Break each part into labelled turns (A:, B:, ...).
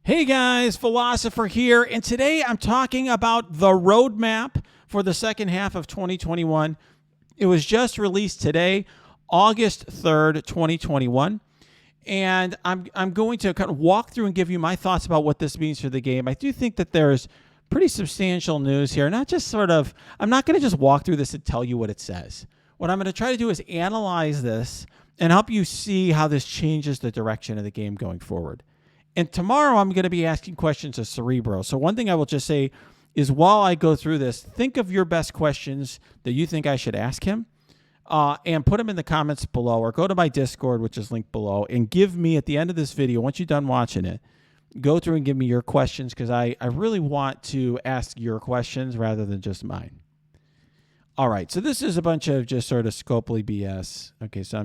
A: Hey guys, Philosopher here, and today I'm talking about the roadmap for the second half of 2021. It was just released today, August 3rd, 2021, and I'm going to kind of walk through and give you my thoughts about what this means for the game. I do think that there's pretty substantial news here, not just I'm not going to just walk through this and tell you what it says. What I'm going to try to do is analyze this and help you see how this changes the direction of the game going forward. And tomorrow I'm going to be asking questions of Cerebro. So one thing I will just say is while I go through this, think of your best questions that you think I should ask him and put them in the comments below, or go to my Discord, which is linked below, and give me at the end of this video, once you're done watching it, go through and give me your questions, because I really want to ask your questions rather than just mine. All right, so this is a bunch of just sort of scopely BS. Okay, so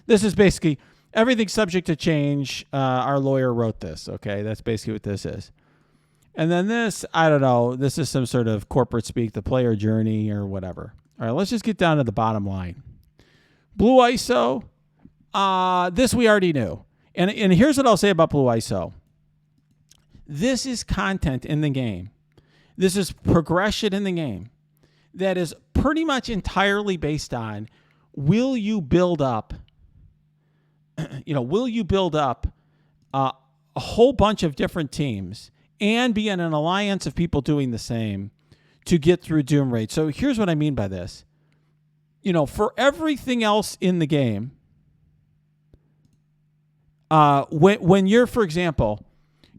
A: this is basically... everything's subject to change. Our lawyer wrote this. Okay, that's basically what this is. And then this, I don't know, this is some sort of corporate speak, the player journey or whatever. All right, let's just get down to the bottom line. Blue ISO, this we already knew. And here's what I'll say about Blue ISO. This is content in the game. This is progression in the game that is pretty much entirely based on, will you build up a whole bunch of different teams and be in an alliance of people doing the same to get through Doom Raid? So here's what I mean by this. For everything else in the game, when you're, for example,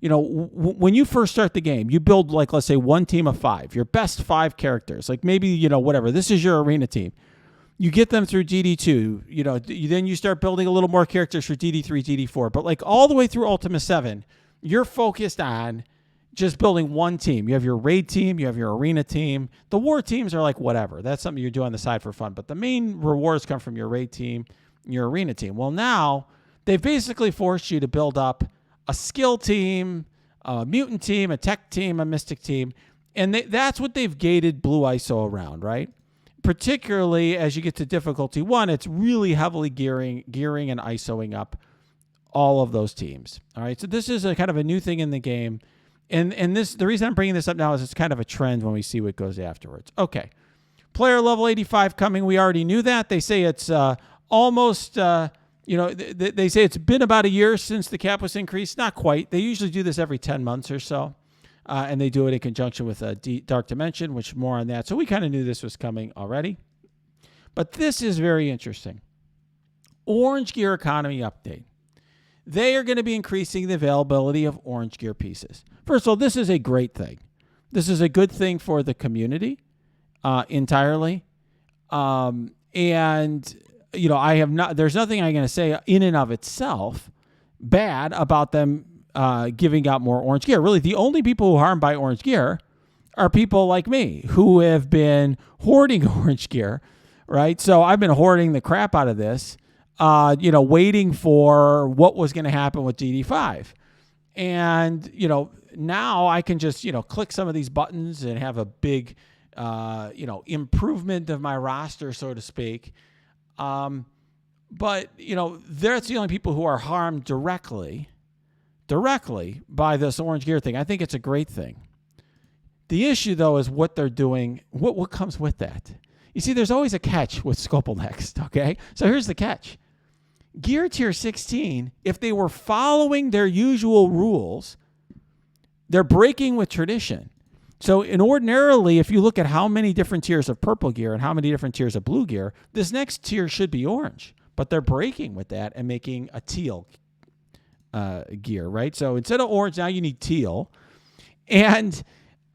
A: when you first start the game, you build, like, let's say one team of 5, your best 5 characters, like maybe, whatever, this is your arena team. You get them through DD2, then you start building a little more characters for DD3, DD4. But like all the way through Ultima 7, you're focused on just building one team. You have your raid team, you have your arena team. The war teams are like whatever. That's something you do on the side for fun. But the main rewards come from your raid team and your arena team. Well, now they've basically forced you to build up a skill team, a mutant team, a tech team, a mystic team. And that's what they've gated Blue ISO around, right? Particularly as you get to difficulty 1, it's really heavily gearing and ISOing up all of those teams. All right, so this is a kind of a new thing in the game, and the reason I'm bringing this up now is it's kind of a trend when we see what goes afterwards. Okay, player level 85 coming. We already knew that. They say it's almost. They say it's been about a year since the cap was increased. Not quite. They usually do this every 10 months or so. And they do it in conjunction with Dark Dimension, which more on that. So we kind of knew this was coming already. But this is very interesting. Orange Gear Economy Update. They are going to be increasing the availability of Orange Gear pieces. First of all, this is a great thing. This is a good thing for the community entirely. There's nothing I'm going to say in and of itself bad about them giving out more Orange Gear. Really, the only people who are harmed by Orange Gear are people like me who have been hoarding Orange Gear, right? So I've been hoarding the crap out of this, waiting for what was going to happen with DD5. And, now I can just, click some of these buttons and have a big, improvement of my roster, so to speak. But, that's the only people who are harmed directly by this Orange Gear thing. I think it's a great thing. The issue, though, is what they're doing, what comes with that. You see, there's always a catch with Scopal Next, okay? So here's the catch. Gear Tier 16, if they were following their usual rules, they're breaking with tradition. So ordinarily, if you look at how many different tiers of purple gear and how many different tiers of blue gear, this next tier should be orange. But they're breaking with that and making a teal gear, right? So instead of orange, now you need teal. And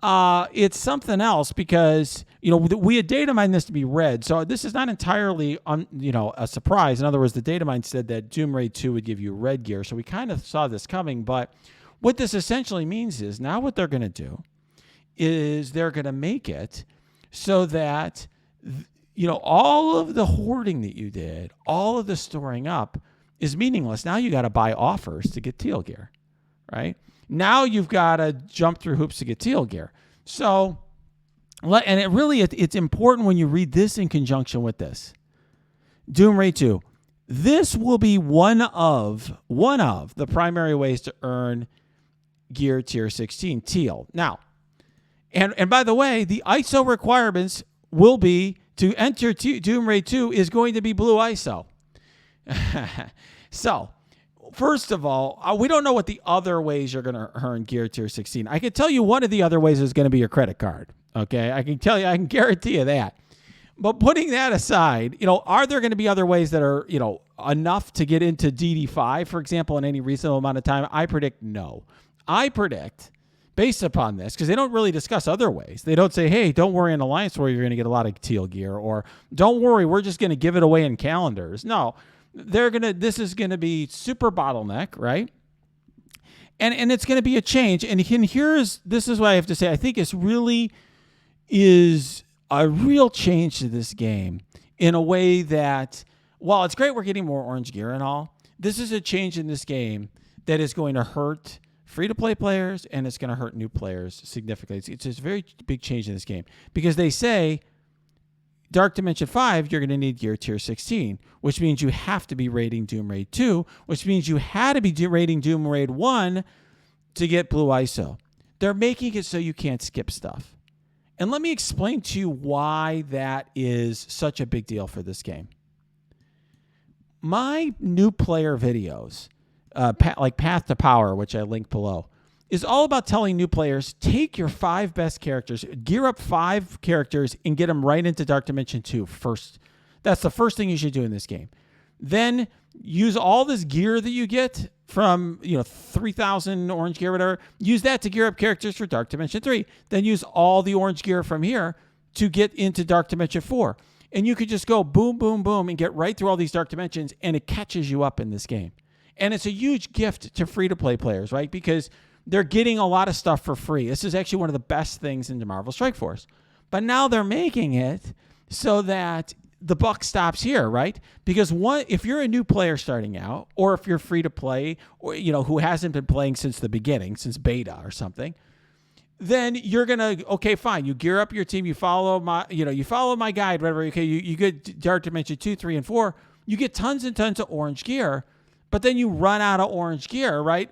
A: it's something else because, we had data mined this to be red. So this is not entirely, a surprise. In other words, the data mine said that Doom Raid 2 would give you red gear. So we kind of saw this coming. But what this essentially means is now what they're going to do is they're going to make it so that, all of the hoarding that you did, all of the storing up is meaningless. Now you got to buy offers to get teal gear, right? Now you've got to jump through hoops to get teal gear. So, and it's important when you read this in conjunction with this. Doom Raid 2. This will be one of the primary ways to earn gear tier 16 teal. Now, and by the way, the ISO requirements will be to enter Doom Raid 2 is going to be blue ISO. So, first of all, we don't know what the other ways you're going to earn gear tier 16. I can tell you one of the other ways is going to be your credit card. Okay, I can guarantee you that. But putting that aside, are there going to be other ways that are, enough to get into DD5, for example, in any reasonable amount of time? I predict no. I predict, based upon this, because they don't really discuss other ways. They don't say, hey, don't worry, in Alliance War, you're going to get a lot of Teal Gear, or don't worry, we're just going to give it away in calendars. No, this is going to be super bottleneck, right? And it's going to be a change. And this is what I have to say. I think it's really is a real change to this game in a way that, while it's great we're getting more orange gear and all, this is a change in this game that is going to hurt free-to-play players and it's going to hurt new players significantly. It's a very big change in this game because they say Dark Dimension 5, you're going to need gear tier 16, which means you have to be raiding Doom Raid 2, which means you had to be raiding Doom Raid 1 to get blue ISO. They're making it so you can't skip stuff. And let me explain to you why that is such a big deal for this game. My new player videos, like Path to Power, which I link below, is all about telling new players, take your 5 best characters, gear up 5 characters, and get them right into Dark Dimension 2 first. That's the first thing you should do in this game. Then use all this gear that you get from 3,000 orange gear, whatever. Use that to gear up characters for Dark Dimension 3. Then use all the orange gear from here to get into Dark Dimension 4. And you could just go boom, boom, boom, and get right through all these Dark Dimensions, and it catches you up in this game. And it's a huge gift to free-to-play players, right? Because they're getting a lot of stuff for free. This is actually one of the best things in the Marvel Strike Force. But now they're making it so that the buck stops here, right? Because if you're a new player starting out, or if you're free to play, or who hasn't been playing since the beginning, since beta or something, then you're gonna fine. You gear up your team, you follow my guide, whatever. Okay, you get Dark Dimension 2, 3, and 4. You get tons and tons of orange gear, but then you run out of orange gear, right?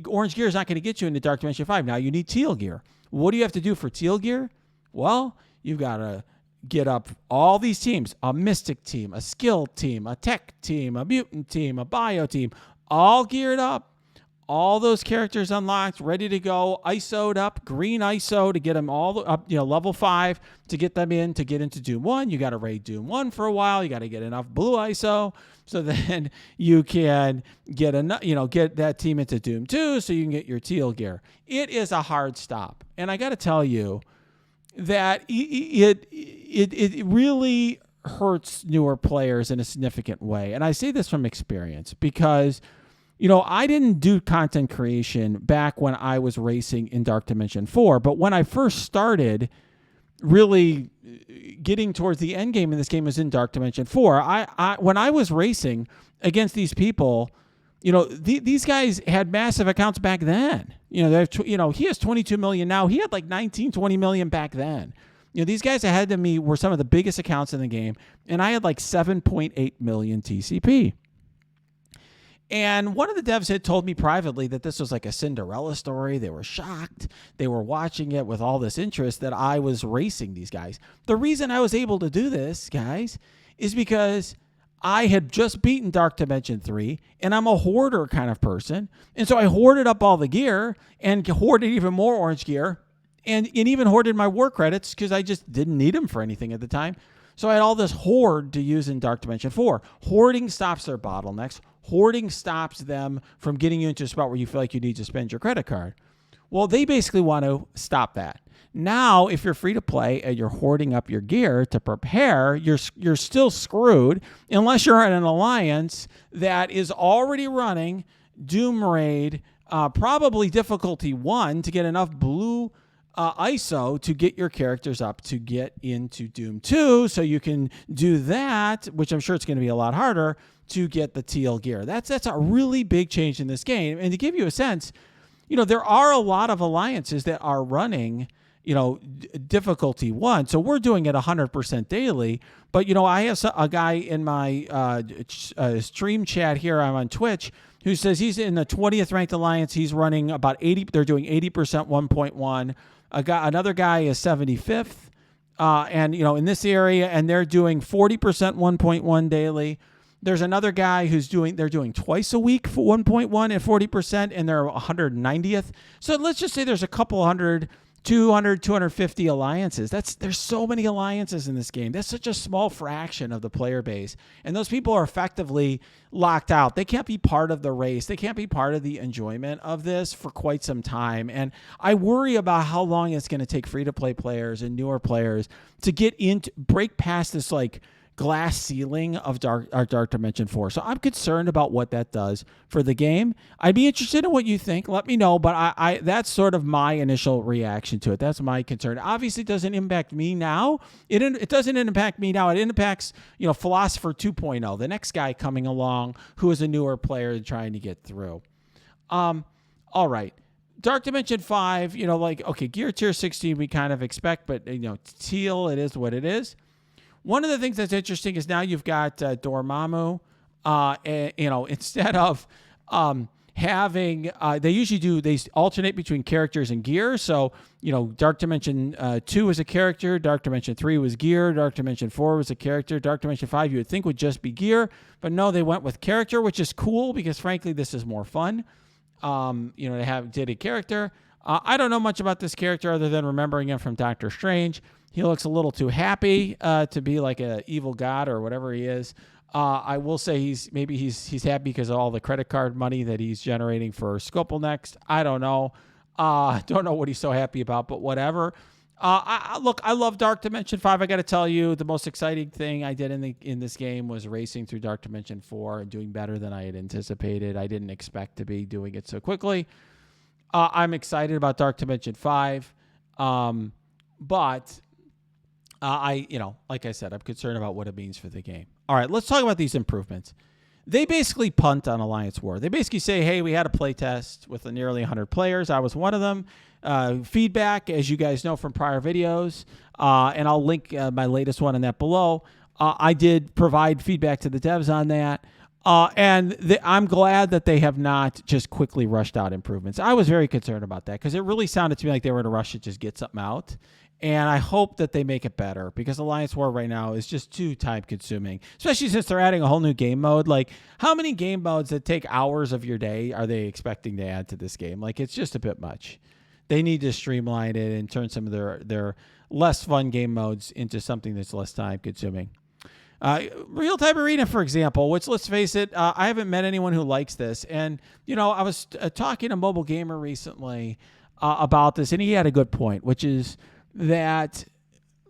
A: Orange gear is not going to get you into Dark Dimension 5. Now you need Teal Gear. What do you have to do for Teal Gear? Well, you've got to get up all these teams, a mystic team, a skill team, a tech team, a mutant team, a bio team, all geared up, all those characters unlocked, ready to go, ISO'd up, green ISO to get them all up, level 5 to get them in, to get into Doom 1. You got to raid Doom 1 for a while. You got to get enough blue ISO so then you can get get that team into Doom 2 so you can get your Teal Gear. It is a hard stop. And I got to tell you that it really hurts newer players in a significant way. And I say this from experience because I didn't do content creation back when I was racing in Dark Dimension 4, but when I first started really getting towards the end game in this game was in Dark Dimension 4. When I was racing against these people, these guys had massive accounts back then. He has 22 million now. He had like 19, 20 million back then. These guys ahead of me were some of the biggest accounts in the game, and I had like 7.8 million TCP. And one of the devs had told me privately that this was like a Cinderella story. They were shocked. They were watching it with all this interest that I was racing these guys. The reason I was able to do this, guys, is because I had just beaten Dark Dimension 3, and I'm a hoarder kind of person. And so I hoarded up all the gear and hoarded even more orange gear and even hoarded my war credits because I just didn't need them for anything at the time. So I had all this hoard to use in Dark Dimension 4. Hoarding stops their bottlenecks. Hoarding stops them from getting you into a spot where you feel like you need to spend your credit card. Well, they basically want to stop that. Now, if you're free to play and you're hoarding up your gear to prepare, you're still screwed unless you're in an alliance that is already running Doom Raid, probably difficulty 1 to get enough blue ISO to get your characters up to get into Doom 2 so you can do that, which I'm sure it's going to be a lot harder, to get the Teal Gear. That's a really big change in this game. And to give you a sense, there are a lot of alliances that are running difficulty 1. So we're doing it 100% daily. But, I have a guy in my stream chat here. I'm on Twitch, who says he's in the 20th ranked alliance. He's running about 80. They're doing 80% 1.1. Another guy is 75th. And, in this area, and they're doing 40% 1.1 daily. There's another guy they're doing twice a week for 1.1 at 40%, and they're 190th. So let's just say there's a couple hundred, 200, 250 alliances. There's so many alliances in this game. That's such a small fraction of the player base. And those people are effectively locked out. They can't be part of the race. They can't be part of the enjoyment of this for quite some time. And I worry about how long it's going to take free-to-play players and newer players to break past this glass ceiling of Dark Dimension 4. So I'm concerned about what that does for the game. I'd be interested in what you think. Let me know, but I that's sort of my initial reaction to it. That's my concern. Obviously, it doesn't impact me now. It doesn't impact me now. It impacts, Philosopher 2.0, the next guy coming along who is a newer player trying to get through. All right. Dark Dimension 5, Gear Tier 16 we kind of expect, but, Teal, it is what it is. One of the things that's interesting is now you've got Dormammu. Instead of having, they alternate between characters and gear. So, Dark Dimension 2 was a character, Dark Dimension 3 was gear, Dark Dimension 4 was a character, Dark Dimension 5 you would think would just be gear, but no, they went with character, which is cool because frankly this is more fun. They did a character. I don't know much about this character other than remembering him from Doctor Strange. He looks a little too happy to be like an evil god or whatever he is. I will say he's happy because of all the credit card money that he's generating for Scopel Next. I don't know. Don't know what he's so happy about, but whatever. I love Dark Dimension 5. I got to tell you, the most exciting thing I did in this game was racing through Dark Dimension 4 and doing better than I had anticipated. I didn't expect to be doing it so quickly. I'm excited about Dark Dimension 5, but like I said, I'm concerned about what it means for the game. All right, let's talk about these improvements. They basically punt on Alliance War. They basically say, hey, we had a play test with nearly 100 players. I was one of them. Feedback, as you guys know from prior videos, and I'll link my latest one in that below. I did provide feedback to the devs on that. I'm glad that they have not just quickly rushed out improvements. I was very concerned about that because it really sounded to me like they were in a rush to just get something out. And I hope that they make it better because Alliance War right now is just too time consuming, especially since they're adding a whole new game mode. Like, how many game modes that take hours of your day are they expecting to add to this game? It's just a bit much. They need to streamline it and turn some of their less fun game modes into something that's less time consuming. Real-time arena, for example, which, let's face it, I haven't met anyone who likes this. And, I was talking to Mobile Gamer recently about this, and he had a good point, which is that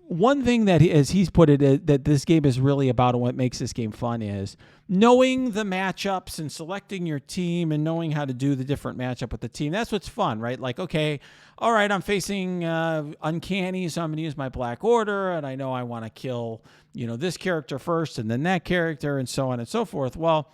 A: one thing that, as he's put it, that this game is really about and what makes this game fun is knowing the matchups and selecting your team and knowing how to do the different matchup with the team. That's what's fun, right? Like, okay, all right, I'm facing Uncanny, so I'm going to use my Black Order, and I know I want to kill, this character first and then that character and so on and so forth. Well,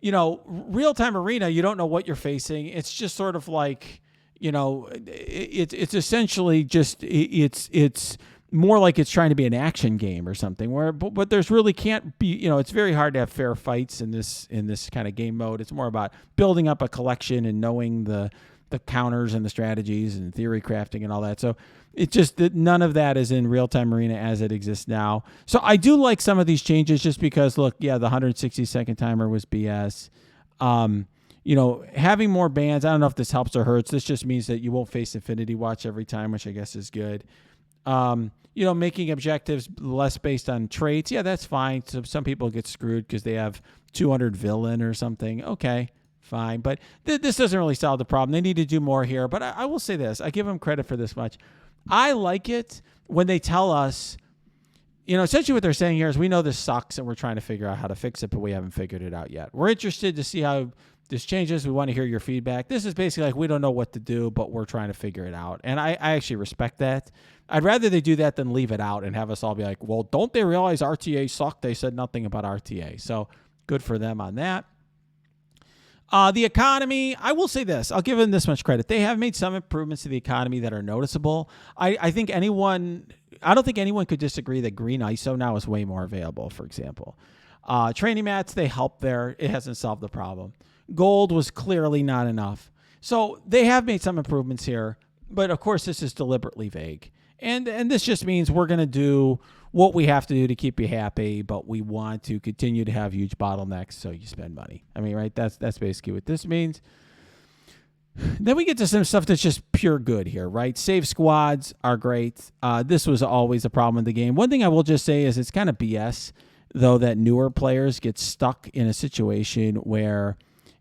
A: real-time arena, you don't know what you're facing. It's just sort of like, it's essentially just, it's more like it's trying to be an action game or something but there's really can't be, it's very hard to have fair fights in this kind of game mode. It's more about building up a collection and knowing the counters and the strategies and theory crafting and all that. So it's just that none of that is in real-time arena as it exists now. So I do like some of these changes just because, look, yeah, the 160-second timer was BS. Having more bans, I don't know if this helps or hurts. This just means that you won't face Infinity Watch every time, which I guess is good. Making objectives less based on traits. Yeah, that's fine. So some people get screwed because they have 200 villain or something. Okay, fine. But this doesn't really solve the problem. They need to do more here. But I will say this. I give them credit for this much. I like it when they tell us, essentially what they're saying here is we know this sucks and we're trying to figure out how to fix it, but we haven't figured it out yet. We're interested to see how this changes. We want to hear your feedback. This is basically like, we don't know what to do, but we're trying to figure it out. And I actually respect that. I'd rather they do that than leave it out and have us all be like, well, don't they realize RTA sucked? They said nothing about RTA. So good for them on that. The economy, I will say this. I'll give them this much credit. They have made some improvements to the economy that are noticeable. I don't think anyone could disagree that green ISO now is way more available, for example. Training mats, they help there. It hasn't solved the problem. Gold was clearly not enough. So they have made some improvements here, but of course this is deliberately vague. And this just means we're going to do what we have to do to keep you happy, but we want to continue to have huge bottlenecks so you spend money. I mean, right? That's basically what this means. Then we get to some stuff that's just pure good here, right? Save squads are great. This was always a problem in the game. One thing I will just say is it's kind of BS, though, that newer players get stuck in a situation where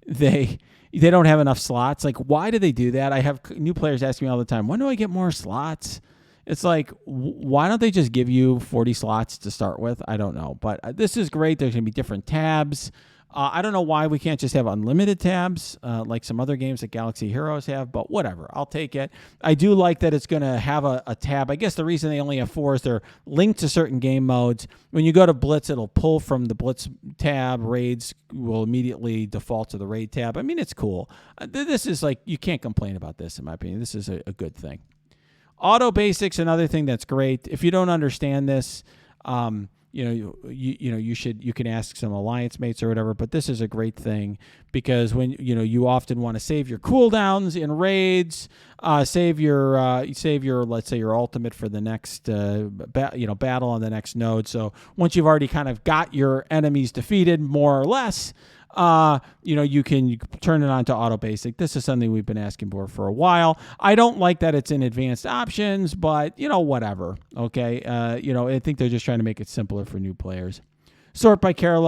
A: they don't have enough slots. Like, why do they do that? I have new players asking me all the time, when do I get more slots? It's like, why don't they just give you 40 slots to start with? I don't know. But this is great. There's going to be different tabs. I don't know why we can't just have unlimited tabs like some other games that Galaxy Heroes have, but whatever. I'll take it. I do like that it's going to have a tab. I guess the reason they only have 4 is they're linked to certain game modes. When you go to Blitz, it'll pull from the Blitz tab. Raids will immediately default to the Raid tab. I mean, it's cool. This is like, you can't complain about this, in my opinion. This is a good thing. Auto basics, another thing that's great. If you don't understand this, you can ask some alliance mates or whatever, but this is a great thing because when you often want to save your cooldowns in raids, save your let's say your ultimate for the next battle on the next node. So once you've already kind of got your enemies defeated more or less, you can turn it on to auto basic. This is something we've been asking for a while. I don't like that it's in advanced options, but whatever. Okay. I think they're just trying to make it simpler for new players. Sort by character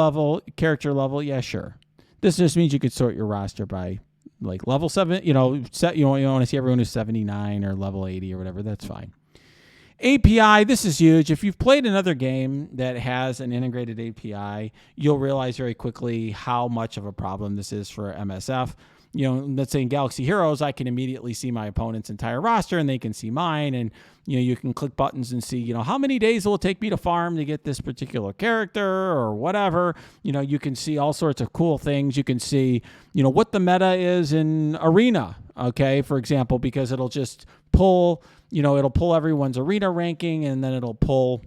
A: level. Yeah, sure. This just means you could sort your roster by like level 7, you want to see everyone who's 79 or level 80 or whatever. That's fine. API, this is huge. If you've played another game that has an integrated API, you'll realize very quickly how much of a problem this is for MSF. Let's say in Galaxy Heroes, I can immediately see my opponent's entire roster and they can see mine. And, you can click buttons and see, how many days will it take me to farm to get this particular character or whatever. You can see all sorts of cool things. You can see, what the meta is in Arena, okay, for example, because it'll just pull, it'll pull everyone's arena ranking and then it'll pull,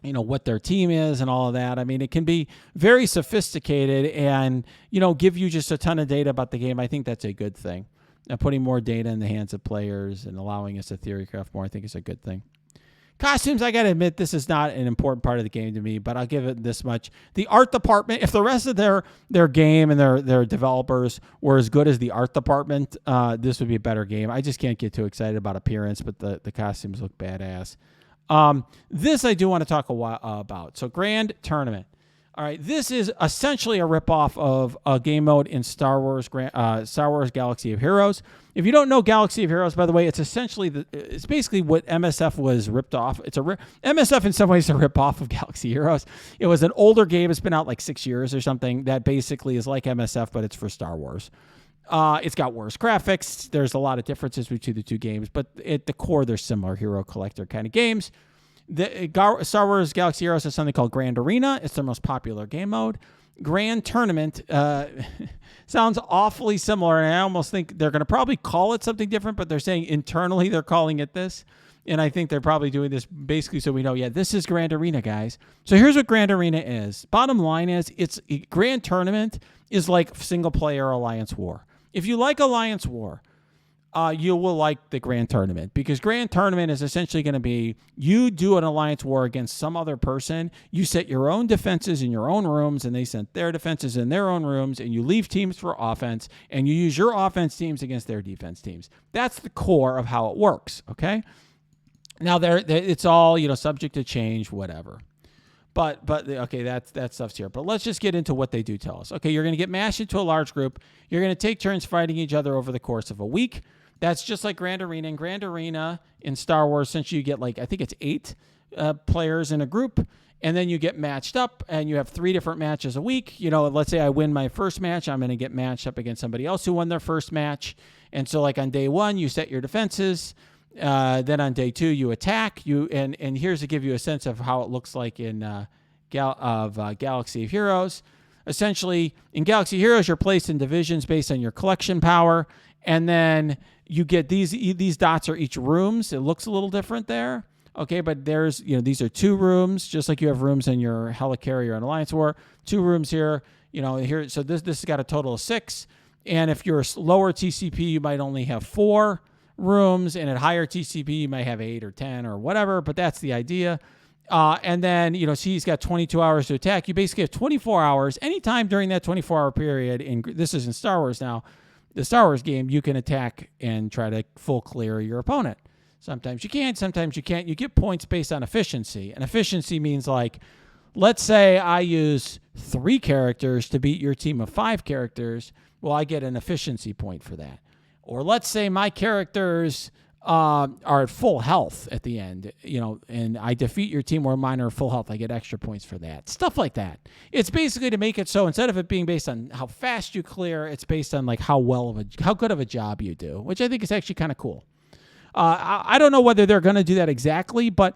A: what their team is and all of that. I mean, it can be very sophisticated and, give you just a ton of data about the game. I think that's a good thing. And putting more data in the hands of players and allowing us to theorycraft more, I think is a good thing. Costumes, I got to admit, this is not an important part of the game to me, but I'll give it this much. The art department, if the rest of their game and their developers were as good as the art department, this would be a better game. I just can't get too excited about appearance, but the costumes look badass. This I do want to talk about. So Grand Tournament. All right, this is essentially a ripoff of a game mode in Star Wars Galaxy of Heroes. If you don't know Galaxy of Heroes, by the way, it's basically what MSF was ripped off. MSF in some ways is a ripoff of Galaxy Heroes. It was an older game. It's been out like 6 years or something that basically is like MSF, but it's for Star Wars. It's got worse graphics. There's a lot of differences between the two games, but at the core, they're similar hero collector kind of games. The Star Wars Galaxy Heroes has something called Grand Arena. It's their most popular game mode. Grand Tournament sounds awfully similar, and I almost think they're going to probably call it something different, but they're saying internally they're calling it this, and I think they're probably doing this basically so we know, this is Grand Arena, guys. So here's what Grand Arena is. Bottom line is Grand Tournament is like single-player Alliance War. If you like Alliance War, you will like the Grand Tournament because Grand Tournament is essentially going to be you do an Alliance War against some other person. You set your own defenses in your own rooms and they set their defenses in their own rooms and you leave teams for offense and you use your offense teams against their defense teams. That's the core of how it works, okay? Now, it's all, subject to change, whatever. But okay, that stuff's here. But let's just get into what they do tell us. Okay, you're going to get mashed into a large group. You're going to take turns fighting each other over the course of a week. That's just like Grand Arena. In Grand Arena in Star Wars, essentially you get I think it's 8 players in a group, and then you get matched up, and you have 3 different matches a week. Let's say I win my first match, I'm going to get matched up against somebody else who won their first match. And so on day 1, you set your defenses. Then on day 2, you attack. And here's to give you a sense of how it looks like in Galaxy of Heroes. essentially in Galaxy Heroes, you're placed in divisions based on your collection power. And then you get these dots are each rooms. It looks a little different there. Okay, but there's, these are 2 rooms, just like you have rooms in your Helicarrier and Alliance War. 2 rooms here, here. So this has got a total of 6. And if you're lower TCP, you might only have 4 rooms, and at higher TCP, you might have 8 or 10 or whatever. But that's the idea. And then, see, he's got 22 hours to attack. You basically have 24 hours. Anytime during that 24-hour period, and this is in Star Wars now, the Star Wars game, you can attack and try to full clear your opponent. Sometimes you can, sometimes you can't. You get points based on efficiency. And efficiency means, like, let's say I use 3 characters to beat your team of 5 characters. Well, I get an efficiency point for that. Or let's say my characters are at full health at the end, and I defeat your team where mine are full health. I get extra points for that. Stuff like that. It's basically to make it so instead of it being based on how fast you clear, it's based on like how good of a job you do, which I think is actually kind of cool. I don't know whether they're going to do that exactly, but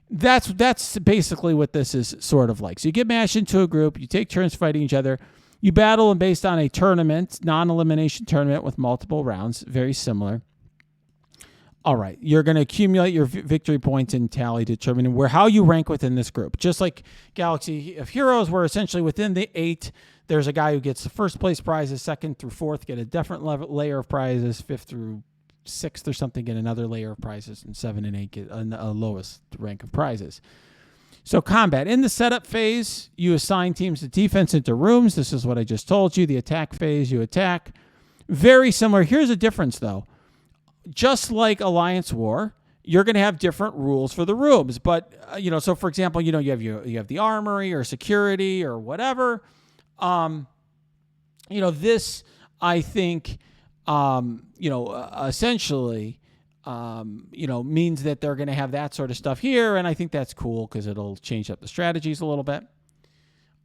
A: that's basically what this is sort of like. So you get mashed into a group, you take turns fighting each other, you battle them based on a tournament, non-elimination tournament with multiple rounds, very similar. All right, you're going to accumulate your victory points and tally, determining how you rank within this group. Just like Galaxy of Heroes, where essentially within the 8, there's a guy who gets the first place prizes, 2nd through 4th get a different layer of prizes, 5th through 6th or something get another layer of prizes, and 7 and 8 get a lowest rank of prizes. So combat. In the setup phase, you assign teams to defense into rooms. This is what I just told you. The attack phase, you attack. Very similar. Here's a difference, though. Just like Alliance War, you're going to have different rules for the rooms. But, so for example, you have the armory or security or whatever. This, I think, essentially, means that they're going to have that sort of stuff here. And I think that's cool because it'll change up the strategies a little bit.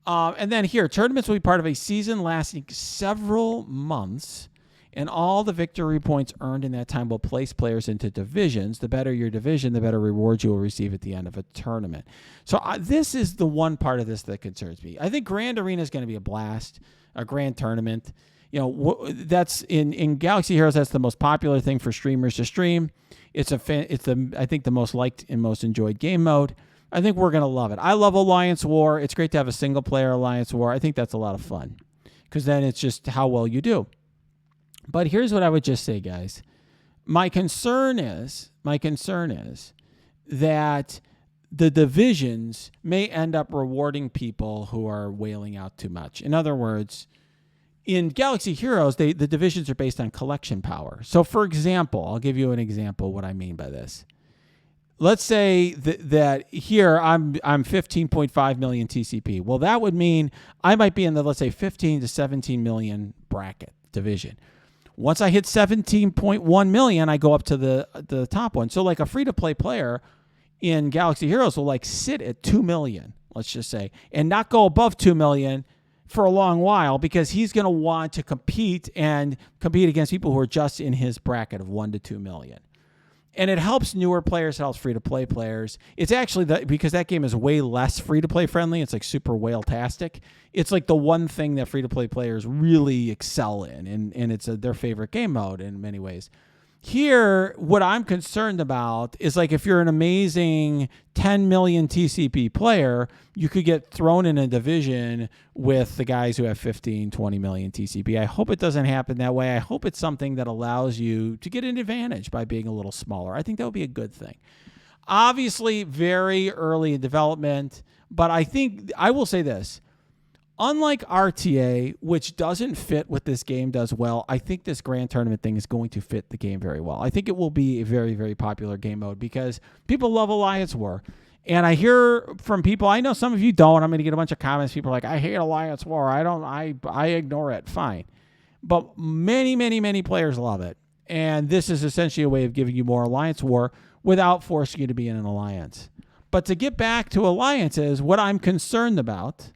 A: And then here, tournaments will be part of a season lasting several months, and all the victory points earned in that time will place players into divisions. The better your division, the better rewards you will receive at the end of a tournament. So this is the one part of this that concerns me. I think Grand Arena is going to be a blast, a grand tournament. That's in Galaxy Heroes. That's the most popular thing for streamers to stream. I think the most liked and most enjoyed game mode. I think we're gonna love it. I love Alliance War. It's great to have a single player Alliance War. I think that's a lot of fun because then it's just how well you do. But here's what I would just say, guys. My concern is that the divisions may end up rewarding people who are wailing out too much. In other words, in Galaxy Heroes, the divisions are based on collection power. So, for example, I'll give you an example of what I mean by this. Let's say that here I'm 15.5 million TCP. Well, that would mean I might be in the, let's say, 15 to 17 million bracket division. Once I hit 17.1 million, I go up to the top one. So like a free-to-play player in Galaxy Heroes will like sit at 2 million, let's just say, and not go above 2 million for a long while because he's going to want to compete against people who are just in his bracket of 1 to 2 million. And it helps newer players, it helps free-to-play players. It's actually, because that game is way less free-to-play friendly, it's like super whale-tastic. It's like the one thing that free-to-play players really excel in, and it's their favorite game mode in many ways. Here, what I'm concerned about is like if you're an amazing 10 million TCP player, you could get thrown in a division with the guys who have 15, 20 million TCP. I hope it doesn't happen that way. I hope it's something that allows you to get an advantage by being a little smaller. I think that would be a good thing. Obviously, very early in development, but I think I will say this. Unlike RTA, which doesn't fit what this game does well, I think this grand tournament thing is going to fit the game very well. I think it will be a very, very popular game mode because people love Alliance War. And I hear from people, I know some of you don't. I'm going to get a bunch of comments. People are like, I hate Alliance War. I ignore it. Fine. But many, many, many players love it. And this is essentially a way of giving you more Alliance War without forcing you to be in an alliance. But to get back to alliances, what I'm concerned about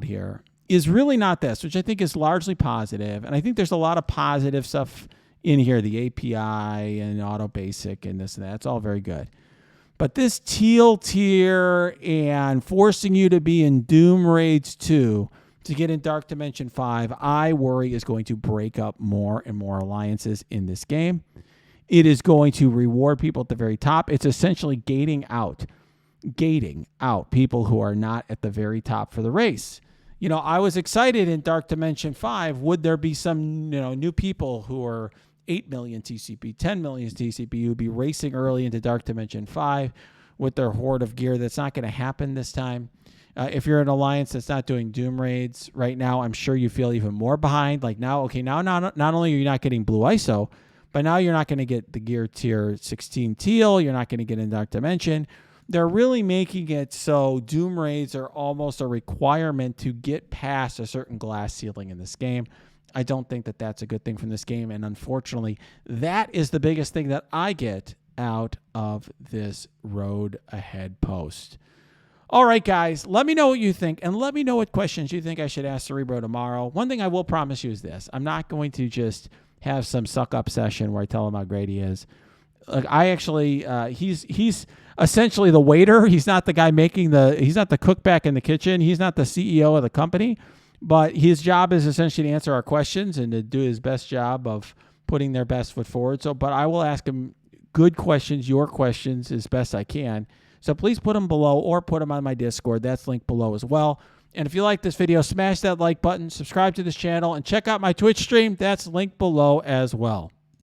A: here is really not this, which I think is largely positive. And I think there's a lot of positive stuff in here, the API and auto basic and this and that. It's all very good. But this Teal Tier and forcing you to be in Doom Raids 2 to get in Dark Dimension 5, I worry is going to break up more and more alliances in this game. It is going to reward people at the very top. It's essentially gating out people who are not at the very top for the race. You know, I was excited in Dark Dimension 5. Would there be some, new people who are 8 million TCP, 10 million TCP who would be racing early into Dark Dimension 5 with their horde of gear? That's not going to happen this time. If you're an alliance that's not doing Doom Raids right now, I'm sure you feel even more behind. Like now not only are you not getting Blue ISO, but now you're not going to get the gear tier 16 Teal. You're not going to get in Dark Dimension. They're really making it so Doom Raids are almost a requirement to get past a certain glass ceiling in this game. I don't think that that's a good thing from this game. And unfortunately, that is the biggest thing that I get out of this Road Ahead post. All right, guys, let me know what you think, and let me know what questions you think I should ask Cerebro tomorrow. One thing I will promise you is this. I'm not going to just have some suck-up session where I tell him how great he is. Like, I actually, he's essentially the waiter. He's not the guy he's not the cook back in the kitchen. He's not the CEO of the company, but his job is essentially to answer our questions and to do his best job of putting their best foot forward. But I will ask him good questions, your questions, as best I can. So please put them below or put them on my Discord. That's linked below as well. And if you like this video, smash that like button, subscribe to this channel, and check out my Twitch stream. That's linked below as well.